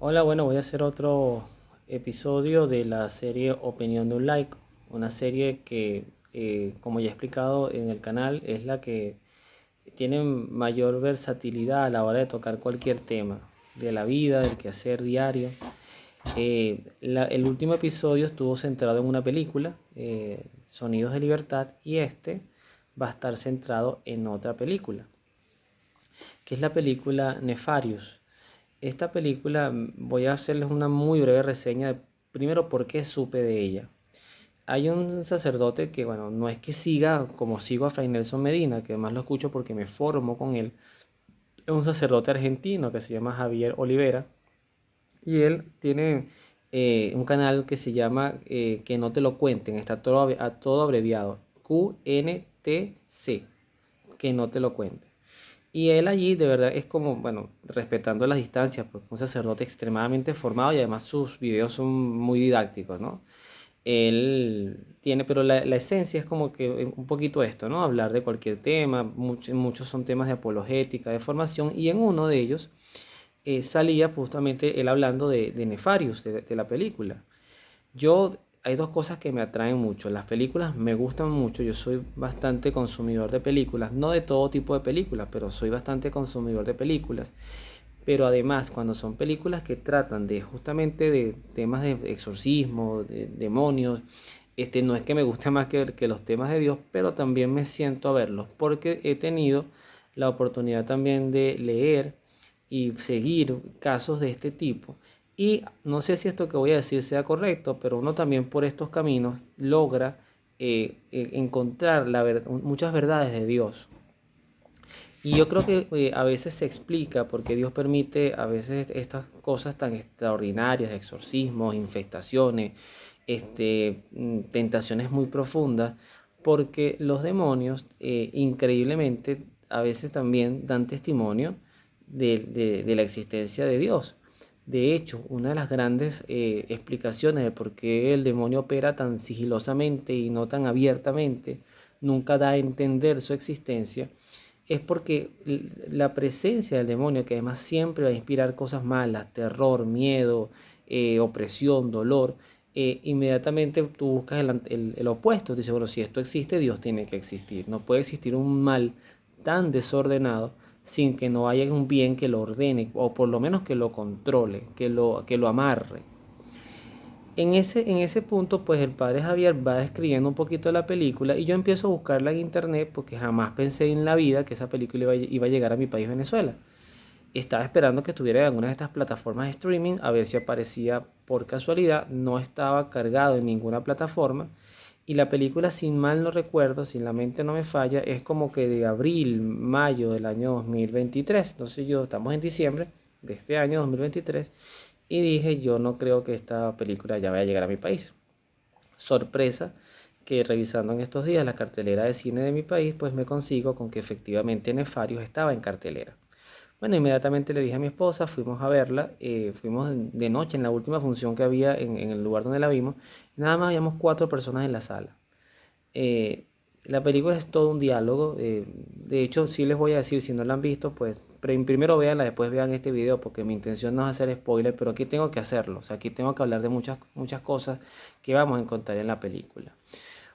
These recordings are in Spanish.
Hola, bueno, voy a hacer otro episodio de la serie Opinión de un Laico, una serie que, como ya he explicado en el canal, es la que tiene mayor versatilidad a la hora de tocar cualquier tema de la vida, del quehacer diario. El último episodio estuvo centrado en una película, Sonidos de Libertad, y este va a estar centrado en otra película, que es la película Nefarious. Esta película voy a hacerles una muy breve reseña de primero por qué supe de ella. Hay un sacerdote que, bueno, no es que siga como sigo a Fray Nelson Medina, que además lo escucho porque me formo con él. Es un sacerdote argentino que se llama Javier Olivera y él tiene un canal que se llama Que no te lo cuenten, está todo abreviado, QNTC, que no te lo cuenten. Y él allí de verdad es como, bueno, respetando las distancias, porque es un sacerdote extremadamente formado y además sus videos son muy didácticos, ¿no? Él tiene, pero la esencia es como que un poquito esto, ¿no? Hablar de cualquier tema, muchos son temas de apologética, de formación, y en uno de ellos salía justamente él hablando de Nefarious, de la película. Yo, hay dos cosas que me atraen mucho. Las películas me gustan mucho. Yo soy bastante consumidor de películas. No de todo tipo de películas, pero soy bastante consumidor de películas. Pero además, cuando son películas que tratan de justamente de temas de exorcismo, de demonios, no es que me guste más que los temas de Dios, pero también me siento a verlos, porque he tenido la oportunidad también de leer y seguir casos de este tipo. Y no sé si esto que voy a decir sea correcto, pero uno también por estos caminos logra encontrar muchas verdades de Dios. Y yo creo que a veces se explica por qué Dios permite a veces estas cosas tan extraordinarias, exorcismos, infestaciones, tentaciones muy profundas, porque los demonios increíblemente a veces también dan testimonio de la existencia de Dios. De hecho, una de las grandes explicaciones de por qué el demonio opera tan sigilosamente y no tan abiertamente, nunca da a entender su existencia, es porque la presencia del demonio, que además siempre va a inspirar cosas malas, terror, miedo, opresión, dolor, inmediatamente tú buscas el opuesto. Dices, bueno, si esto existe, Dios tiene que existir. No puede existir un mal tan desordenado sin que no haya un bien que lo ordene, o por lo menos que lo controle, que lo amarre. En ese punto, pues el padre Javier va describiendo un poquito la película y yo empiezo a buscarla en internet porque jamás pensé en la vida que esa película iba a llegar a mi país, Venezuela. Estaba esperando que estuviera en alguna de estas plataformas de streaming a ver si aparecía por casualidad. No estaba cargado en ninguna plataforma. Y la película, sin mal no recuerdo, si la mente no me falla, es como que de abril, mayo del año 2023. Entonces estamos en diciembre de este año 2023 y dije, yo no creo que esta película ya vaya a llegar a mi país. Sorpresa que revisando en estos días la cartelera de cine de mi país, pues me consigo con que efectivamente Nefarios estaba en cartelera. Bueno, inmediatamente le dije a mi esposa, fuimos a verla, fuimos de noche en la última función que había en el lugar donde la vimos, nada más habíamos cuatro personas en la sala. Eh, la película es todo un diálogo, de hecho sí les voy a decir, si no la han visto, pues primero véanla, después vean este video, porque mi intención no es hacer spoiler, pero aquí tengo que hacerlo, o sea, aquí tengo que hablar de muchas cosas que vamos a encontrar en la película.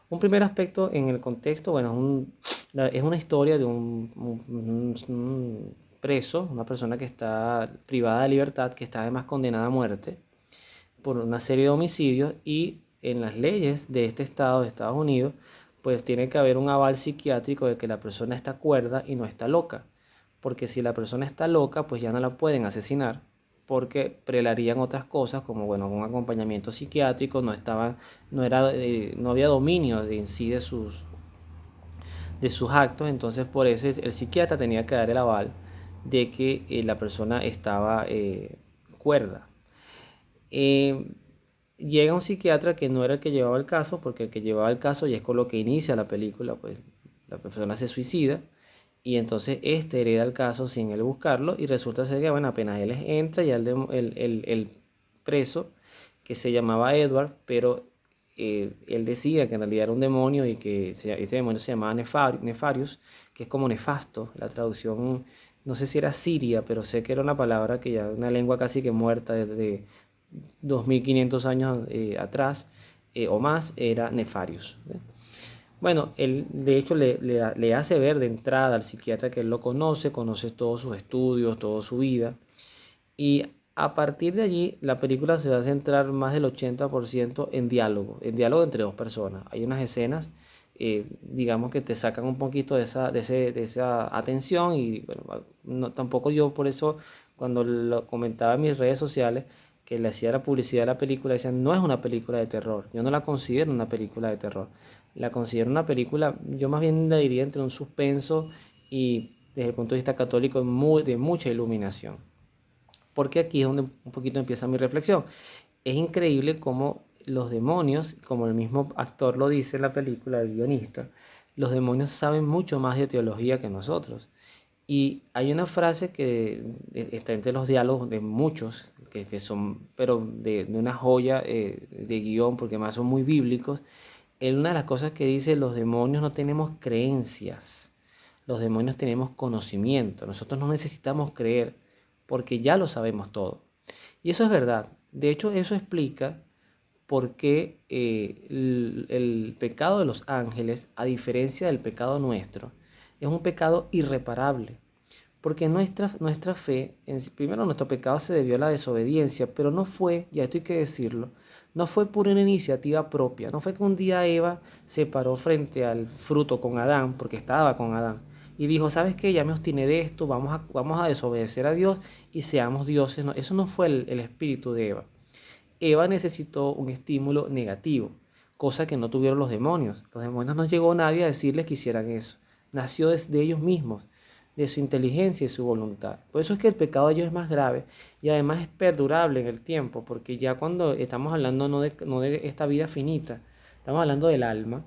Un primer aspecto en el contexto, bueno, es una historia de un preso, una persona que está privada de libertad, que está además condenada a muerte por una serie de homicidios y en las leyes de este estado, de Estados Unidos, pues tiene que haber un aval psiquiátrico de que la persona está cuerda y no está loca. Porque si la persona está loca, pues ya no la pueden asesinar porque prelarían otras cosas como, bueno, un acompañamiento psiquiátrico, no había dominio de en sí de sus actos, entonces por eso el psiquiatra tenía que dar el aval de que la persona estaba cuerda. Eh, Llega un psiquiatra que no era el que llevaba el caso, porque el que llevaba el caso, y es con lo que inicia la película, pues la persona se suicida y entonces este hereda el caso sin él buscarlo y resulta ser que, bueno, apenas él entra ya el preso, que se llamaba Edward, pero él decía que en realidad era un demonio y que ese demonio se llamaba Nefarius, que es como nefasto, la traducción no sé si era Siria, pero sé que era una palabra que ya, una lengua casi que muerta desde 2500 años atrás o más, era Nefarius. Bueno, él de hecho le hace ver de entrada al psiquiatra que él lo conoce, conoce todos sus estudios, toda su vida. Y a partir de allí, la película se va a centrar más del 80% en diálogo entre dos personas. Hay unas escenas, digamos, que te sacan un poquito de esa atención y bueno, tampoco yo por eso, cuando lo comentaba en mis redes sociales, que le hacía la publicidad de la película, decían, no es una película de terror. Yo no la considero una película de terror. La considero una película, yo más bien la diría entre un suspenso y desde el punto de vista católico de mucha iluminación. Porque aquí es donde un poquito empieza mi reflexión. Es increíble cómo los demonios, como el mismo actor lo dice en la película, el guionista, los demonios saben mucho más de teología que nosotros. Y hay una frase que está entre los diálogos de muchos, que son, pero de una joya de guión, porque más son muy bíblicos. Una de las cosas que dice, los demonios no tenemos creencias, los demonios tenemos conocimiento. Nosotros no necesitamos creer porque ya lo sabemos todo. Y eso es verdad. De hecho, eso explica por qué el pecado de los ángeles, a diferencia del pecado nuestro, es un pecado irreparable. Porque nuestra fe, primero nuestro pecado se debió a la desobediencia, pero no fue, ya esto hay que decirlo, no fue por una iniciativa propia, no fue que un día Eva se paró frente al fruto con Adán, porque estaba con Adán, y dijo, ¿sabes qué? Ya me obstiné de esto, vamos a desobedecer a Dios y seamos dioses. No, eso no fue el espíritu de Eva. Eva necesitó un estímulo negativo, cosa que no tuvieron los demonios. Los demonios no llegó nadie a decirles que hicieran eso. Nació desde ellos mismos, de su inteligencia y su voluntad. Por eso es que el pecado de ellos es más grave y además es perdurable en el tiempo, porque ya cuando estamos hablando no de esta vida finita, estamos hablando del alma,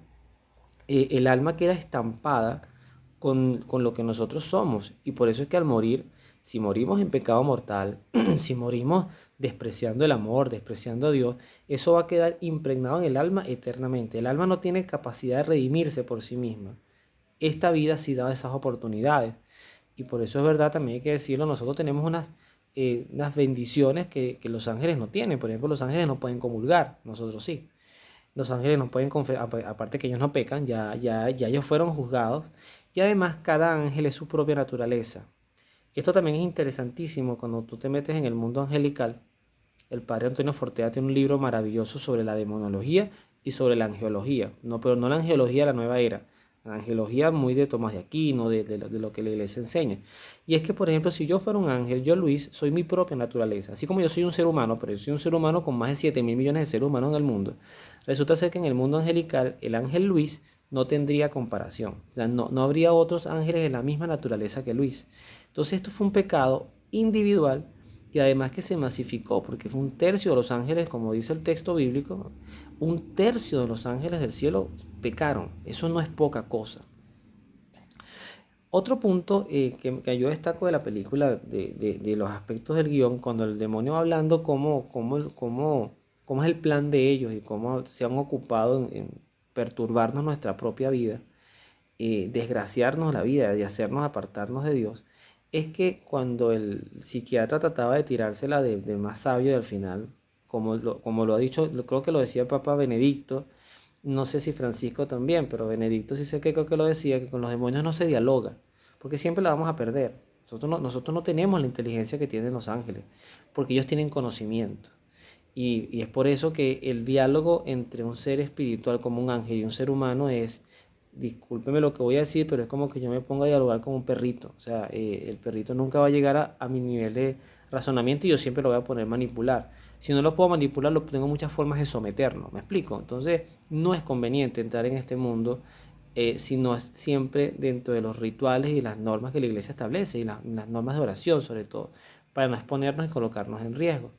el alma queda estampada con lo que nosotros somos. Y por eso es que al morir, si morimos en pecado mortal, si morimos despreciando el amor, despreciando a Dios, eso va a quedar impregnado en el alma eternamente. El alma no tiene capacidad de redimirse por sí misma. Esta vida sí da esas oportunidades. Y por eso es verdad, también hay que decirlo, nosotros tenemos unas bendiciones que los ángeles no tienen. Por ejemplo, los ángeles no pueden comulgar, nosotros sí. Los ángeles no pueden confesar, aparte que ellos no pecan, ya ellos fueron juzgados. Y además cada ángel es su propia naturaleza. Esto también es interesantísimo cuando tú te metes en el mundo angelical. El padre Antonio Fortea tiene un libro maravilloso sobre la demonología y sobre la angelología. No, pero no la angelología de la nueva era. La angelología muy de Tomás de Aquino, de lo que la iglesia enseña. Y es que, por ejemplo, si yo fuera un ángel, yo Luis, soy mi propia naturaleza. Así como yo soy un ser humano, pero yo soy un ser humano con más de 7.000 millones de seres humanos en el mundo. Resulta ser que en el mundo angelical, el ángel Luis no tendría comparación. O sea, no habría otros ángeles de la misma naturaleza que Luis. Entonces, esto fue un pecado individual y además que se masificó, porque fue un tercio de los ángeles, como dice el texto bíblico, un tercio de los ángeles del cielo pecaron. Eso no es poca cosa. Otro punto que yo destaco de la película, de los aspectos del guión, cuando el demonio va hablando cómo es el plan de ellos y cómo se han ocupado en perturbarnos nuestra propia vida, desgraciarnos la vida y hacernos apartarnos de Dios, es que cuando el psiquiatra trataba de tirársela de más sabio y al final, como lo ha dicho, creo que lo decía el Papa Benedicto, no sé si Francisco también, pero Benedicto sí sé que creo que lo decía, que con los demonios no se dialoga, porque siempre la vamos a perder. Nosotros no tenemos la inteligencia que tienen los ángeles, porque ellos tienen conocimiento. Y es por eso que el diálogo entre un ser espiritual como un ángel y un ser humano es, discúlpeme lo que voy a decir, pero es como que yo me ponga a dialogar con un perrito. O sea, el perrito nunca va a llegar a mi nivel de razonamiento y yo siempre lo voy a poner manipular. Si no lo puedo manipular, tengo muchas formas de someterlo. ¿Me explico? Entonces, no es conveniente entrar en este mundo si no es siempre dentro de los rituales y las normas que la iglesia establece y las normas de oración, sobre todo, para no exponernos y colocarnos en riesgo.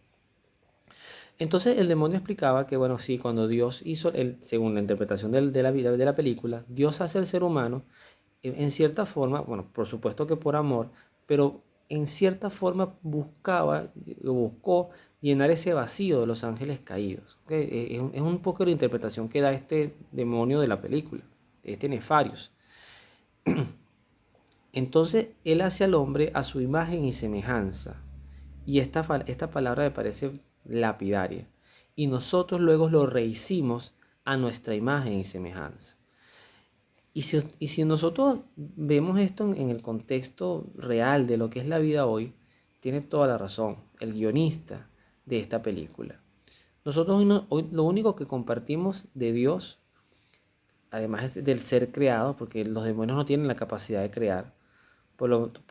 Entonces el demonio explicaba que, bueno, sí, cuando Dios hizo, según la interpretación de la vida de la película, Dios hace al ser humano en cierta forma, bueno, por supuesto que por amor, pero en cierta forma buscó llenar ese vacío de los ángeles caídos. ¿Ok? Es un poco la interpretación que da este demonio de la película, este Nefarius. Entonces Él hace al hombre a su imagen y semejanza. Y esta palabra me parece lapidaria. Y nosotros luego lo rehicimos a nuestra imagen y semejanza. Y si nosotros vemos esto en el contexto real de lo que es la vida hoy, tiene toda la razón el guionista de esta película. Nosotros hoy lo único que compartimos de Dios, además del ser creado, porque los demonios no tienen la capacidad de crear, por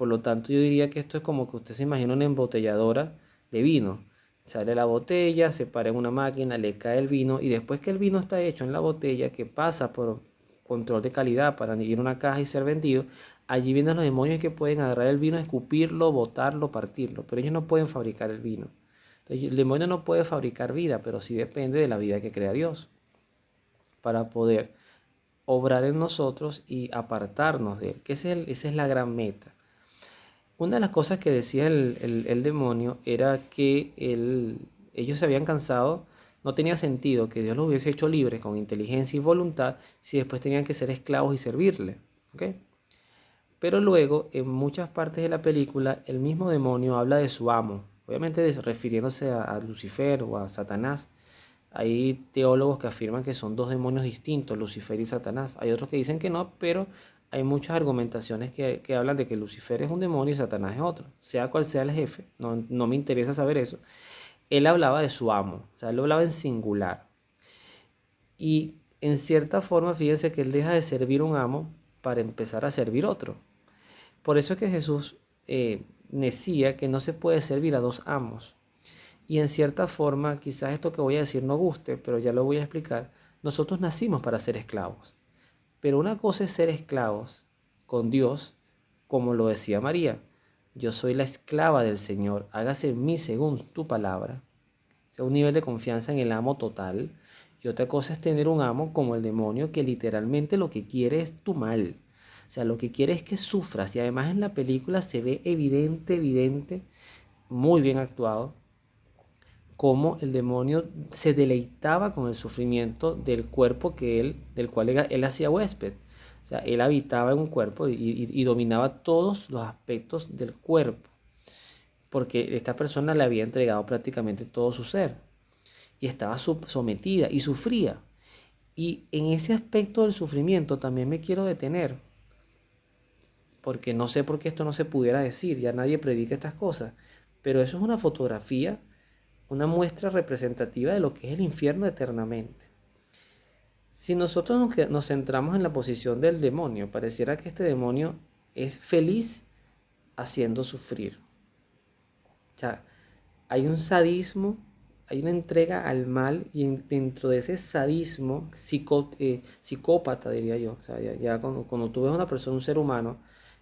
lo tanto, yo diría que esto es como que usted se imagina una embotelladora de vino. Sale la botella, se para en una máquina, le cae el vino y después que el vino está hecho en la botella, que pasa por control de calidad para ir a una caja y ser vendido, allí vienen los demonios que pueden agarrar el vino, escupirlo, botarlo, partirlo, pero ellos no pueden fabricar el vino. Entonces, el demonio no puede fabricar vida, pero sí depende de la vida que crea Dios para poder obrar en nosotros y apartarnos de él, que esa es la gran meta. Una de las cosas que decía el demonio era que ellos se habían cansado, no tenía sentido que Dios los hubiese hecho libres con inteligencia y voluntad si después tenían que ser esclavos y servirle. ¿Ok? Pero luego, en muchas partes de la película, el mismo demonio habla de su amo, obviamente refiriéndose a Lucifer o a Satanás. Hay teólogos que afirman que son dos demonios distintos, Lucifer y Satanás. Hay otros que dicen que no, pero hay muchas argumentaciones que hablan de que Lucifer es un demonio y Satanás es otro. Sea cual sea el jefe, no me interesa saber eso. Él hablaba de su amo, o sea, él hablaba en singular. Y en cierta forma, fíjense que él deja de servir un amo para empezar a servir otro. Por eso es que Jesús decía que no se puede servir a dos amos. Y en cierta forma, quizás esto que voy a decir no guste, pero ya lo voy a explicar. Nosotros nacimos para ser esclavos. Pero una cosa es ser esclavos con Dios, como lo decía María. Yo soy la esclava del Señor, hágase en mí según tu palabra. O sea, un nivel de confianza en el amo total. Y otra cosa es tener un amo como el demonio que literalmente lo que quiere es tu mal. O sea, lo que quiere es que sufras. Y además en la película se ve evidente, muy bien actuado, cómo el demonio se deleitaba con el sufrimiento del cuerpo del cual él hacía huésped. O sea, él habitaba en un cuerpo y dominaba todos los aspectos del cuerpo, porque esta persona le había entregado prácticamente todo su ser y estaba sometida y sufría. Y en ese aspecto del sufrimiento también me quiero detener, porque no sé por qué esto no se pudiera decir, ya nadie predica estas cosas, pero eso es una fotografía, una muestra representativa de lo que es el infierno eternamente. Si nosotros nos centramos en la posición del demonio, pareciera que este demonio es feliz haciendo sufrir. O sea, hay un sadismo, hay una entrega al mal y dentro de ese sadismo psicópata, diría yo. O sea, ya cuando tú ves a una persona, un ser humano,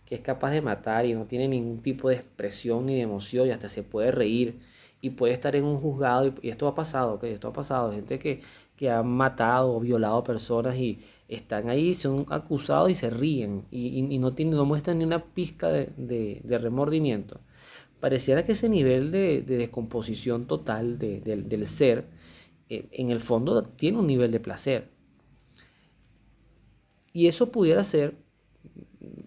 que es capaz de matar y no tiene ningún tipo de expresión ni de emoción y hasta se puede reír y puede estar en un juzgado y esto ha pasado, ¿ok? Esto ha pasado, gente que ha matado o violado personas y están ahí, son acusados y se ríen y no muestran ni una pizca de remordimiento. Pareciera que ese nivel de descomposición total del ser, en el fondo tiene un nivel de placer. Y eso pudiera ser,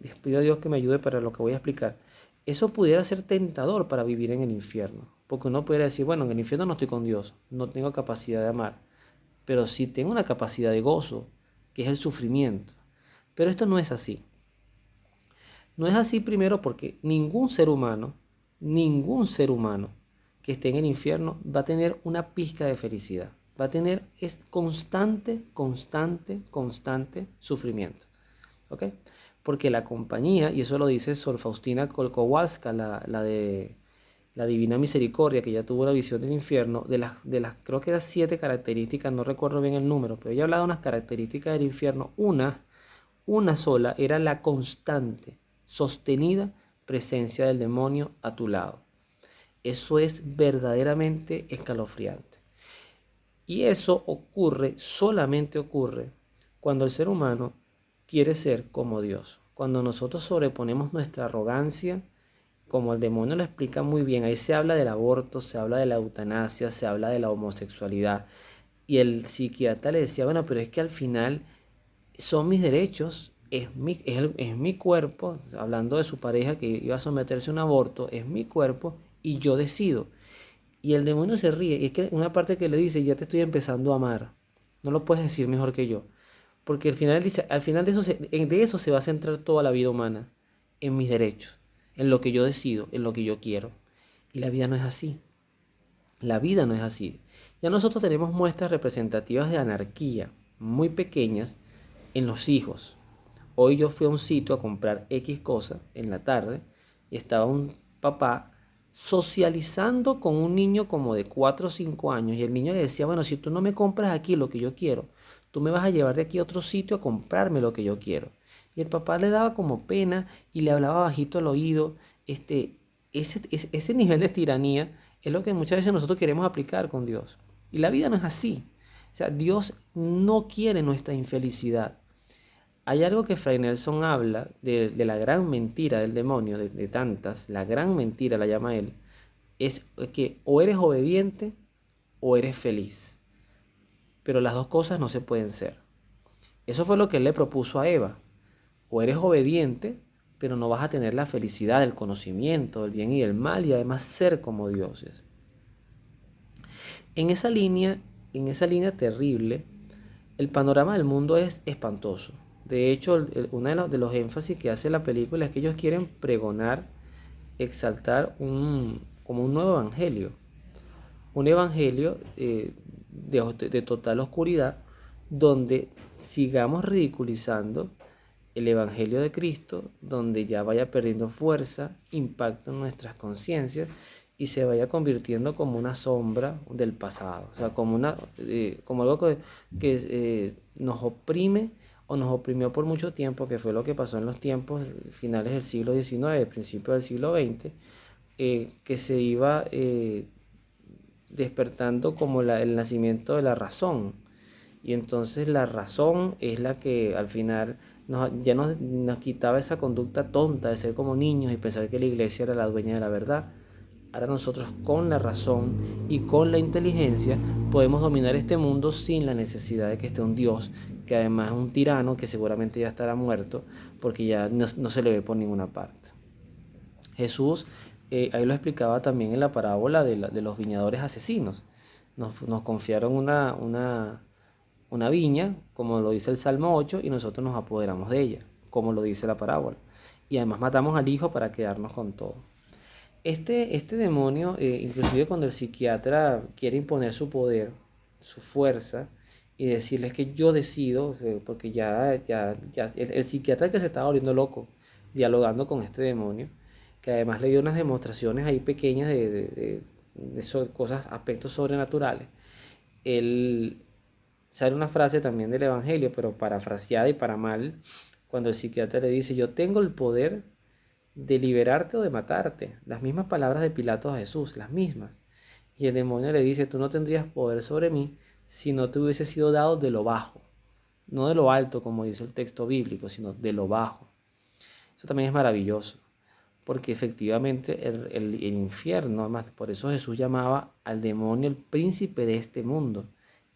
les pido a Dios que me ayude para lo que voy a explicar, eso pudiera ser tentador para vivir en el infierno. Porque uno pudiera decir, bueno, en el infierno no estoy con Dios, no tengo capacidad de amar, pero sí tengo una capacidad de gozo, que es el sufrimiento. Pero esto no es así. No es así primero porque ningún ser humano que esté en el infierno va a tener una pizca de felicidad. Va a tener constante sufrimiento. ¿Ok? Porque la compañía, y eso lo dice Sor Faustina Kowalska, la de la Divina Misericordia, que ya tuvo la visión del infierno, de las creo que eran 7 características, no recuerdo bien el número, pero ella hablaba de unas características del infierno. Una sola era la constante, sostenida presencia del demonio a tu lado. Eso es verdaderamente escalofriante. Y eso solamente ocurre, cuando el ser humano quiere ser como Dios. Cuando nosotros sobreponemos nuestra arrogancia, como el demonio lo explica muy bien, ahí se habla del aborto, se habla de la eutanasia, se habla de la homosexualidad. Y el psiquiatra le decía, bueno, pero es que al final son mis derechos es mi cuerpo, hablando de su pareja que iba a someterse a un aborto, es mi cuerpo y yo decido. Y el demonio se ríe, y es que una parte que le dice, ya te estoy empezando a amar, no lo puedes decir mejor que yo. Porque al final, dice, al final de eso se va a centrar toda la vida humana, en mis derechos, en lo que yo decido, en lo que yo quiero. Y la vida no es así. La vida no es así. Ya nosotros tenemos muestras representativas de anarquía muy pequeñas en los hijos. Hoy yo fui a un sitio a comprar X cosa en la tarde y estaba un papá socializando con un niño como de 4 o 5 años y el niño le decía, bueno, si tú no me compras aquí lo que yo quiero, tú me vas a llevar de aquí a otro sitio a comprarme lo que yo quiero. Y el papá le daba como pena y le hablaba bajito al oído. Ese nivel de tiranía es lo que muchas veces nosotros queremos aplicar con Dios. Y la vida no es así. O sea, Dios no quiere nuestra infelicidad. Hay algo que Fray Nelson habla de la gran mentira del demonio, de tantas, la gran mentira la llama él, es que o eres obediente o eres feliz. Pero las dos cosas no se pueden ser. Eso fue lo que él le propuso a Eva. O eres obediente, pero no vas a tener la felicidad, el conocimiento, el bien y el mal, y además ser como dioses. En esa línea, en esa línea terrible, el panorama del mundo es espantoso. De hecho, uno de los énfasis que hace la película es que ellos quieren pregonar, exaltar como un nuevo evangelio. Un evangelio de total oscuridad, donde sigamos ridiculizando el evangelio de Cristo, donde ya vaya perdiendo fuerza, impacto en nuestras conciencias y se vaya convirtiendo como una sombra del pasado, o sea, como algo que nos oprime o nos oprimió por mucho tiempo, que fue lo que pasó en los tiempos finales del siglo XIX, principios del siglo XX, que se iba despertando como el nacimiento de la razón. Y entonces la razón es la que al final ya nos quitaba esa conducta tonta de ser como niños y pensar que la iglesia era la dueña de la verdad. Ahora nosotros con la razón y con la inteligencia podemos dominar este mundo sin la necesidad de que esté un Dios, que además es un tirano que seguramente ya estará muerto porque ya no se le ve por ninguna parte. Jesús ahí lo explicaba también en la parábola de los viñadores asesinos. Nos confiaron una viña, como lo dice el Salmo 8, y nosotros nos apoderamos de ella, como lo dice la parábola. Y además matamos al hijo para quedarnos con todo. Este demonio, inclusive cuando el psiquiatra quiere imponer su poder, su fuerza, y decirles que yo decido, porque ya el psiquiatra que se estaba volviendo loco, dialogando con este demonio, que además le dio unas demostraciones ahí pequeñas de cosas, aspectos sobrenaturales. Él sale una frase también del Evangelio, pero parafraseada y para mal, cuando el psiquiatra le dice, yo tengo el poder de liberarte o de matarte. Las mismas palabras de Pilato a Jesús, las mismas. Y el demonio le dice, tú no tendrías poder sobre mí si no te hubiese sido dado de lo bajo. No de lo alto, como dice el texto bíblico, sino de lo bajo. Eso también es maravilloso, porque efectivamente el infierno, además, por eso Jesús llamaba al demonio el príncipe de este mundo.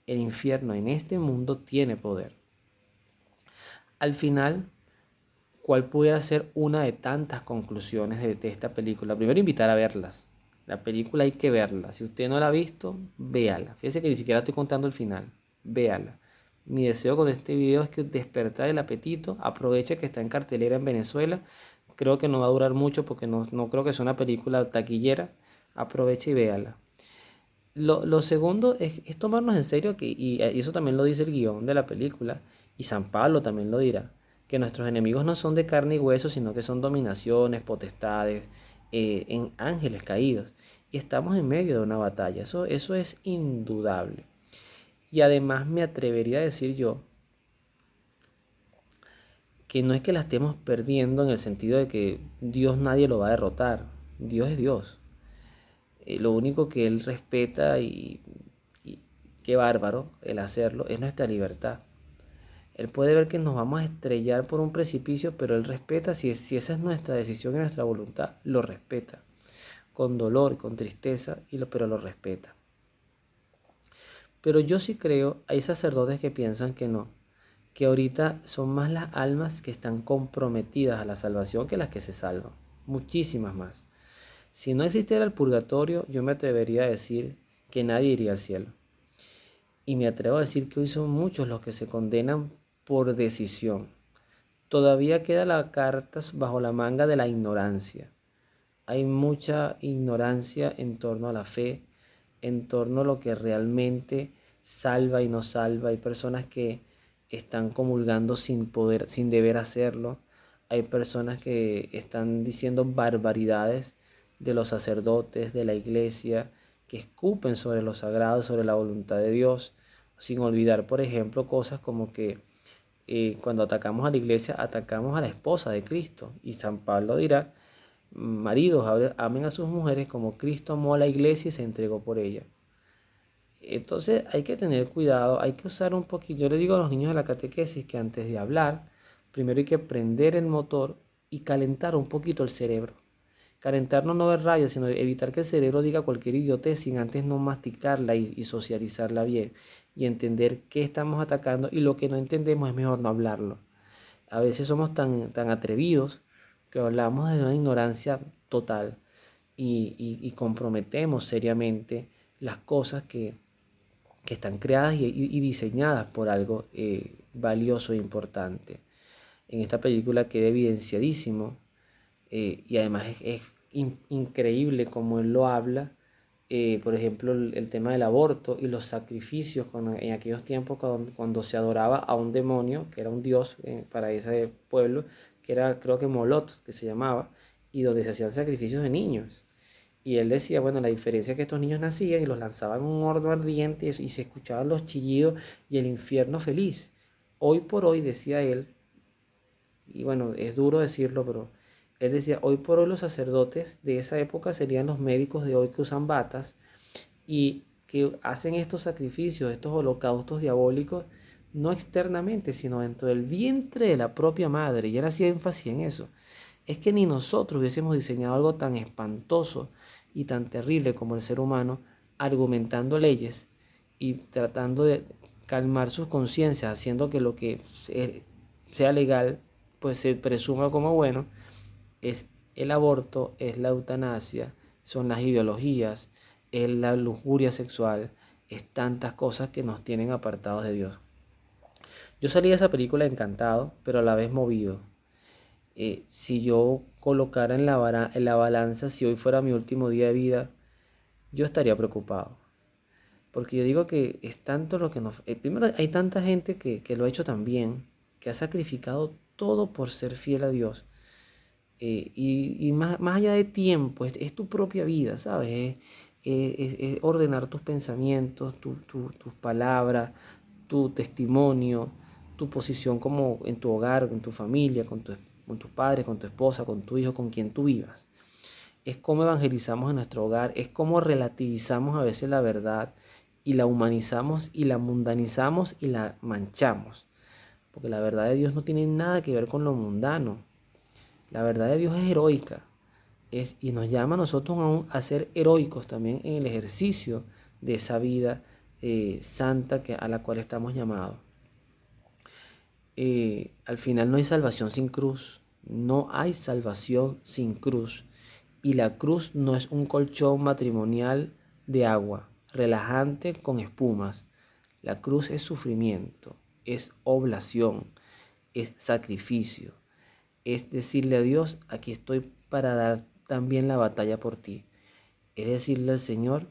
El infierno en este mundo tiene poder. Al final, ¿cuál pudiera ser una de tantas conclusiones de esta película? Primero, invitar a verlas. La película hay que verla. Si usted no la ha visto, véala. Fíjese que ni siquiera estoy contando el final. Véala. Mi deseo con este video es que despertar el apetito. Aproveche que está en cartelera en Venezuela. Creo que no va a durar mucho porque no creo que sea una película taquillera. Aproveche y véala. Lo segundo es tomarnos en serio, y eso también lo dice el guión de la película, y San Pablo también lo dirá, que nuestros enemigos no son de carne y hueso, sino que son dominaciones, potestades, en ángeles caídos. Y estamos en medio de una batalla, eso es indudable. Y además me atrevería a decir yo que no es que la estemos perdiendo en el sentido de que Dios nadie lo va a derrotar, Dios es Dios. Lo único que Él respeta y qué bárbaro el hacerlo, es nuestra libertad. Él puede ver que nos vamos a estrellar por un precipicio, pero Él respeta, si esa es nuestra decisión y nuestra voluntad, lo respeta. Con dolor, con tristeza, pero lo respeta. Pero yo sí creo, hay sacerdotes que piensan que no, que ahorita son más las almas que están comprometidas a la salvación que las que se salvan. Muchísimas más. Si no existiera el purgatorio, yo me atrevería a decir que nadie iría al cielo. Y me atrevo a decir que hoy son muchos los que se condenan por decisión. Todavía queda la carta bajo la manga de la ignorancia. Hay mucha ignorancia en torno a la fe, en torno a lo que realmente salva y no salva. Hay personas que están comulgando sin poder, sin deber hacerlo. Hay personas que están diciendo barbaridades de los sacerdotes, de la iglesia, que escupen sobre lo sagrado, sobre la voluntad de Dios, sin olvidar, por ejemplo, cosas como que cuando atacamos a la iglesia, atacamos a la esposa de Cristo. Y San Pablo dirá, maridos, amen a sus mujeres como Cristo amó a la iglesia y se entregó por ella. Entonces hay que tener cuidado, hay que usar un poquito. Yo le digo a los niños de la catequesis que antes de hablar, primero hay que prender el motor y calentar un poquito el cerebro. Calentarnos no ver rayos, sino evitar que el cerebro diga cualquier idiotez sin antes no masticarla y socializarla bien y entender qué estamos atacando, y lo que no entendemos es mejor no hablarlo. A veces somos tan atrevidos que hablamos desde una ignorancia total y comprometemos seriamente las cosas que están creadas y diseñadas por algo valioso e importante. En esta película queda evidenciadísimo, y además es increíble como él lo habla. Por ejemplo, el tema del aborto y los sacrificios en aquellos tiempos cuando se adoraba a un demonio, que era un dios para ese pueblo, que era, creo que Molot, que se llamaba, y donde se hacían sacrificios de niños. Y él decía, bueno, la diferencia es que estos niños nacían y los lanzaban en un horno ardiente y se escuchaban los chillidos y el infierno feliz. Hoy por hoy, decía él, y bueno, es duro decirlo, pero él decía, hoy por hoy los sacerdotes de esa época serían los médicos de hoy que usan batas y que hacen estos sacrificios, estos holocaustos diabólicos, no externamente, sino dentro del vientre de la propia madre. Y él hacía énfasis en eso. Es que ni nosotros hubiésemos diseñado algo tan espantoso y tan terrible como el ser humano, argumentando leyes y tratando de calmar sus conciencias, haciendo que lo que sea legal, pues se presuma como bueno. Es el aborto, es la eutanasia, son las ideologías, es la lujuria sexual, es tantas cosas que nos tienen apartados de Dios. Yo salí de esa película encantado, pero a la vez movido. Si yo colocara en la balanza, si hoy fuera mi último día de vida, yo estaría preocupado. Porque yo digo que es tanto lo que nos... primero, hay tanta gente que lo ha hecho tan bien, que ha sacrificado todo por ser fiel a Dios. Y más allá de tiempo, es tu propia vida, ¿sabes? Es ordenar tus pensamientos, tus palabras, tu testimonio, tu posición como en tu hogar, en tu familia, con tus padres, con tu esposa, con tu hijo, con quien tú vivas. Es cómo evangelizamos en nuestro hogar, es cómo relativizamos a veces la verdad y la humanizamos y la mundanizamos y la manchamos. Porque la verdad de Dios no tiene nada que ver con lo mundano. La verdad de Dios es heroica, y nos llama a nosotros aún a ser heroicos también en el ejercicio de esa vida santa a la cual estamos llamados. Al final no hay salvación sin cruz, no hay salvación sin cruz. Y la cruz no es un colchón matrimonial de agua, relajante con espumas. La cruz es sufrimiento, es oblación, es sacrificio. Es decirle a Dios, aquí estoy para dar también la batalla por ti. Es decirle al Señor,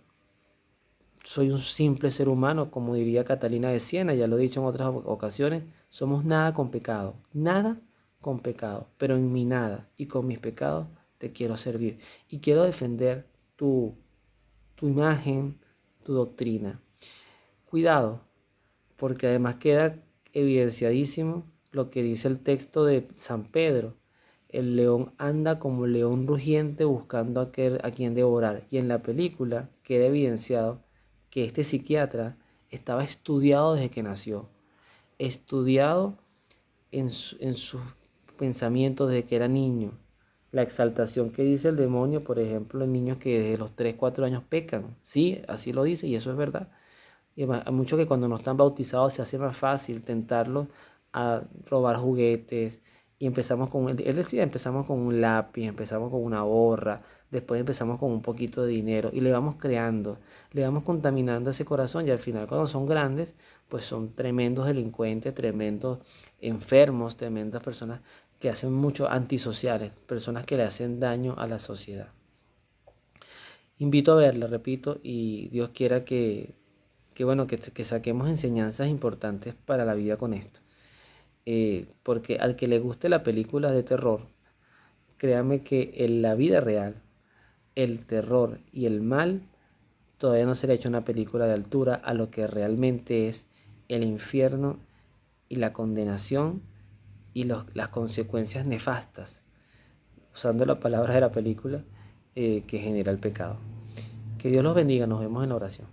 soy un simple ser humano, como diría Catalina de Siena, ya lo he dicho en otras ocasiones, somos nada con pecado, pero en mi nada y con mis pecados te quiero servir y quiero defender tu imagen, tu doctrina. Cuidado, porque además queda evidenciadísimo lo que dice el texto de San Pedro. El león anda como león rugiente buscando a quien devorar. Y en la película queda evidenciado que este psiquiatra estaba estudiado desde que nació. Estudiado en sus pensamientos desde que era niño. La exaltación que dice el demonio, por ejemplo, en niños que desde los 3 4 años pecan. Sí, así lo dice y eso es verdad. Y hay muchos que cuando no están bautizados se hace más fácil tentarlos a robar juguetes. Y empezamos él decía, empezamos con un lápiz, empezamos con una borra, después empezamos con un poquito de dinero y le vamos creando, le vamos contaminando ese corazón y al final cuando son grandes, pues son tremendos delincuentes, tremendos enfermos, tremendas personas que hacen mucho antisociales, personas que le hacen daño a la sociedad. Invito a verla, repito, y Dios quiera que saquemos enseñanzas importantes para la vida con esto. Porque al que le guste la película de terror, créame que en la vida real, el terror y el mal todavía no se le ha hecho una película de altura a lo que realmente es el infierno y la condenación y las consecuencias nefastas, usando las palabras de la película, que genera el pecado. Que Dios los bendiga, nos vemos en la oración.